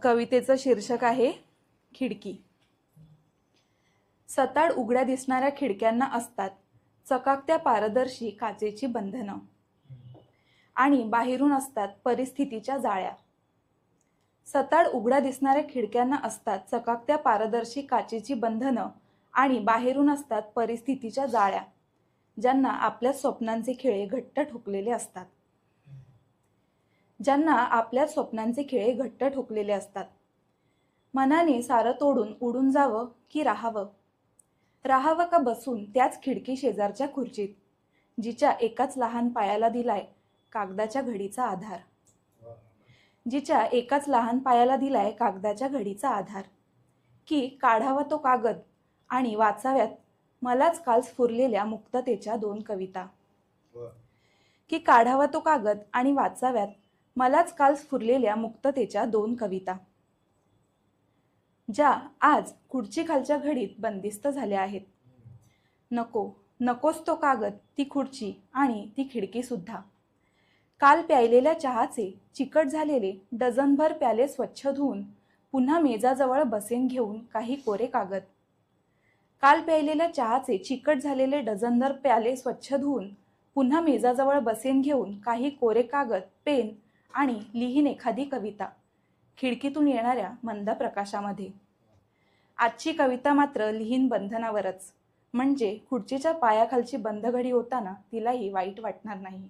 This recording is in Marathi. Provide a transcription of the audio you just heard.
कवितेचं शीर्षक आहे खिडकी। सताड उघड्या दिसणाऱ्या खिडक्यांना असतात चकाकत्या पारदर्शी काचेची बंधनं आणि बाहेरून असतात परिस्थितीच्या जाळ्या। सताड उघड्या दिसणाऱ्या खिडक्यांना असतात चकाकत्या पारदर्शी काचेची बंधनं आणि बाहेरून असतात परिस्थितीच्या जाळ्या, ज्यांना आपल्या स्वप्नांचे खिळे घट्ट ठोकलेले असतात। मनाने सारं तोडून उडून जावं की राहावं? राहावं का बसून त्याच खिडकी शेजारच्या खुर्चीत, जिच्या एकाच लहान पायाला दिलाय कागदाच्या घडीचा आधार? की काढावा तो कागद आणि वाचाव्यात मलाच काल स्फुरलेल्या मुक्ततेच्या दोन कविता? ज्या आज खुर्ची खालच्या घडीत बंदिस्त झाल्या आहेत। नकोच तो कागद, ती खुर्ची आणि ती खिडकी सुद्धा। काल प्यायलेल्या चहाचे चिकट झालेले डझनभर प्याले स्वच्छ धुवून पुन्हा मेजाजवळ बसेन घेऊन काही कोरे कागद, पेन आणि लिहीन एखादी कविता खिडकीतून येणाऱ्या मंद प्रकाशामध्ये। आजची कविता मात्र लिहीन बंधनावरच, म्हणजे खुर्चीच्या पायाखालची बंद घडी होताना तिलाही वाईट वाटणार नाही।